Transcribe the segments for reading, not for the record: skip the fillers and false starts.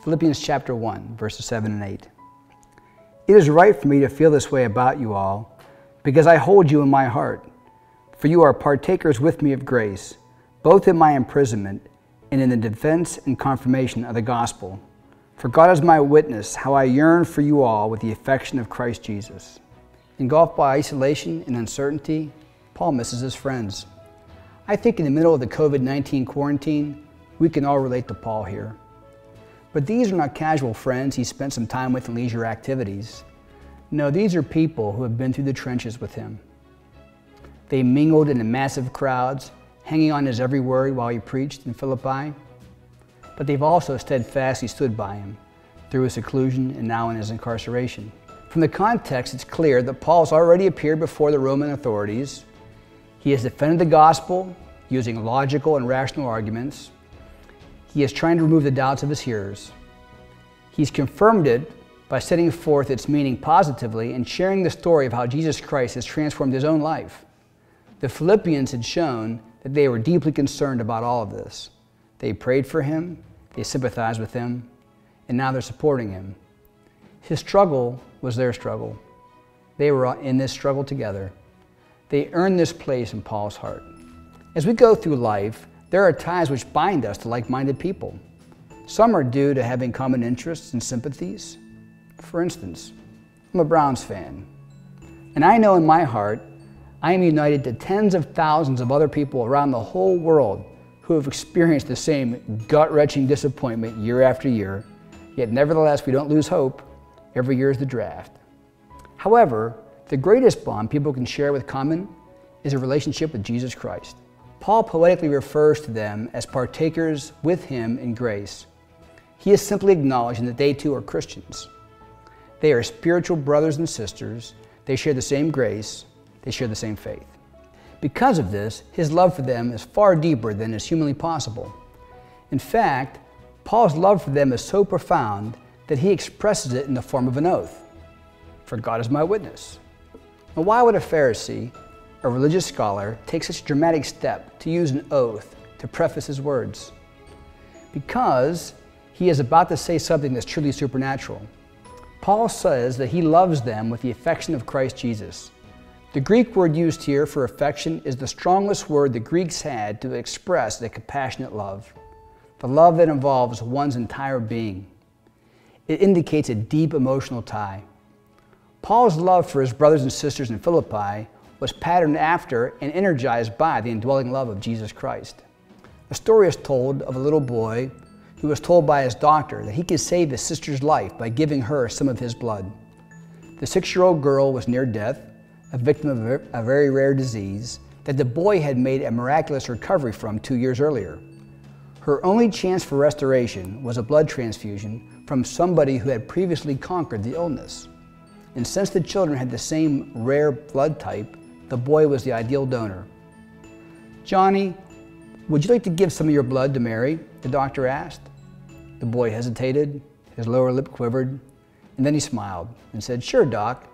Philippians chapter 1, verses 7 and 8. It is right for me to feel this way about you all, because I hold you in my heart. For you are partakers with me of grace, both in my imprisonment and in the defense and confirmation of the gospel. For God is my witness, how I yearn for you all with the affection of Christ Jesus. Engulfed by isolation and uncertainty, Paul misses his friends. I think in the middle of the COVID-19 quarantine, we can all relate to Paul here. But these are not casual friends he spent some time with in leisure activities. No, these are people who have been through the trenches with him. They mingled in the massive crowds, hanging on his every word while he preached in Philippi. But they've also steadfastly stood by him through his seclusion and now in his incarceration. From the context, it's clear that Paul has already appeared before the Roman authorities. He has defended the gospel using logical and rational arguments. He is trying to remove the doubts of his hearers. He's confirmed it by setting forth its meaning positively and sharing the story of how Jesus Christ has transformed his own life. The Philippians had shown that they were deeply concerned about all of this. They prayed for him, they sympathized with him, and now they're supporting him. His struggle was their struggle. They were in this struggle together. They earned this place in Paul's heart. As we go through life, there are ties which bind us to like-minded people. Some are due to having common interests and sympathies. For instance, I'm a Browns fan, and I know in my heart I am united to tens of thousands of other people around the whole world who have experienced the same gut-wrenching disappointment year after year, yet nevertheless we don't lose hope. Every year is the draft. However, the greatest bond people can share with common is a relationship with Jesus Christ. Paul poetically refers to them as partakers with him in grace. He is simply acknowledging that they too are Christians. They are spiritual brothers and sisters. They share the same grace. They share the same faith. Because of this, his love for them is far deeper than is humanly possible. In fact, Paul's love for them is so profound that he expresses it in the form of an oath. For God is my witness. Now, why would a Pharisee, a religious scholar, take such a dramatic step to use an oath to preface his words? Because he is about to say something that's truly supernatural. Paul says that he loves them with the affection of Christ Jesus. The Greek word used here for affection is the strongest word the Greeks had to express the compassionate love, the love that involves one's entire being. It indicates a deep emotional tie. Paul's love for his brothers and sisters in Philippi was patterned after and energized by the indwelling love of Jesus Christ. A story is told of a little boy who was told by his doctor that he could save his sister's life by giving her some of his blood. The 6-year-old girl was near death, a victim of a very rare disease that the boy had made a miraculous recovery from 2 years earlier. Her only chance for restoration was a blood transfusion from somebody who had previously conquered the illness. And since the children had the same rare blood type, the boy was the ideal donor. "Johnny, would you like to give some of your blood to Mary?" the doctor asked. The boy hesitated, his lower lip quivered, and then he smiled and said, "Sure, Doc,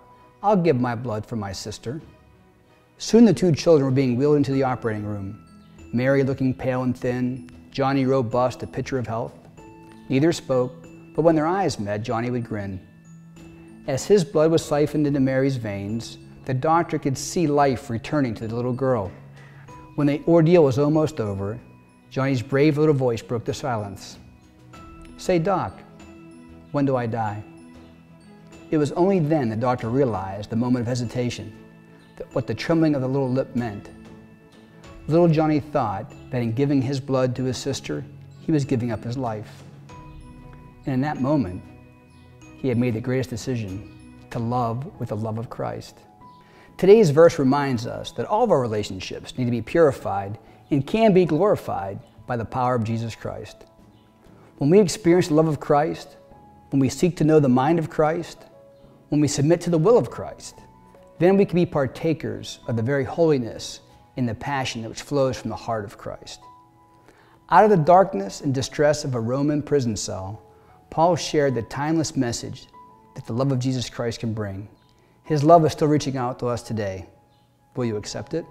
I'll give my blood for my sister." Soon the two children were being wheeled into the operating room. Mary looking pale and thin, Johnny robust, a picture of health. Neither spoke, but when their eyes met, Johnny would grin. As his blood was siphoned into Mary's veins, the doctor could see life returning to the little girl. When the ordeal was almost over, Johnny's brave little voice broke the silence. "Say, Doc, when do I die?" It was only then the doctor realized the moment of hesitation, what the trembling of the little lip meant. Little Johnny thought that in giving his blood to his sister, he was giving up his life. And in that moment, he had made the greatest decision, to love with the love of Christ. Today's verse reminds us that all of our relationships need to be purified and can be glorified by the power of Jesus Christ. When we experience the love of Christ, when we seek to know the mind of Christ, when we submit to the will of Christ, then we can be partakers of the very holiness and the passion which flows from the heart of Christ. Out of the darkness and distress of a Roman prison cell, Paul shared the timeless message that the love of Jesus Christ can bring. His love is still reaching out to us today. Will you accept it?